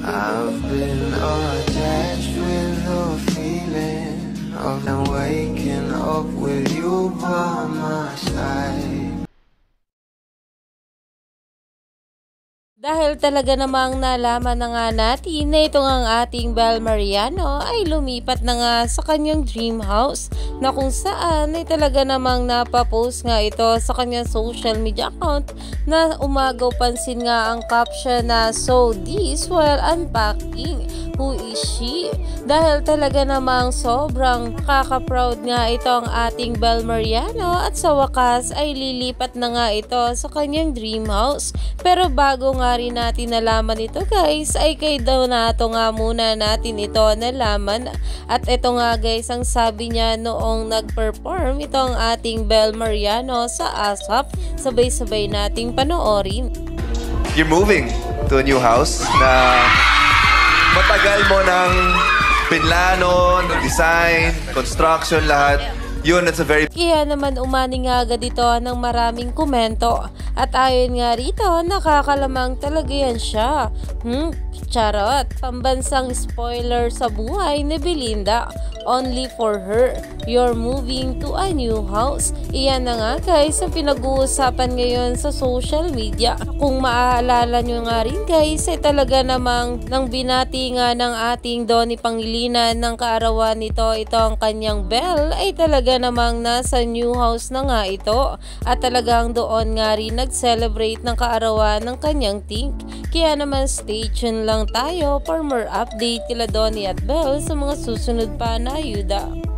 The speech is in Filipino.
I've been attached with the feeling of waking up with you by my side. Dahil talaga namang nalaman na nga natin na itong ang ating Bel Mariano ay lumipat na nga sa kanyang dream house na kung saan ay talaga namang napapost nga ito sa kanyang social media account na umagaw pansin nga ang caption na "So this while unpacking, who is she?" Dahil talaga namang sobrang kaka-proud nga ito ang ating Bel Mariano at sa wakas ay lilipat na nga ito sa kanyang dream house. Pero bago nga rin natin nalaman ito guys ay kay Donato nga muna natin ito nalaman. At ito nga guys ang sabi niya noong nag-perform itong ating Bel Mariano sa ASAP. Sabay-sabay nating panoorin. You're moving to a new house na matagal mo ng pinlano, design, construction, lahat. Yun, it's a very... Kaya naman umani nga agad ito ng maraming komento. At ayon nga rito, nakakalamang talaga yan siya. Charot. Pambansang spoiler sa buhay ni Belinda. Only for her. You're moving to a new house. Iyan na nga guys ang pinag-uusapan ngayon sa social media. Kung maaalala nyo nga rin guys ay talaga namang nang binati nga ng ating Donnie Pangilinan ng kaarawan nito ang kanyang Bel ay talaga namang nasa new house na nga ito. At talagang doon nga rin nag-celebrate ng kaarawan ng kanyang Tink. Kaya naman stay tuned lang tayo for more update kila Donnie at Bel sa mga susunod pa na ayuda.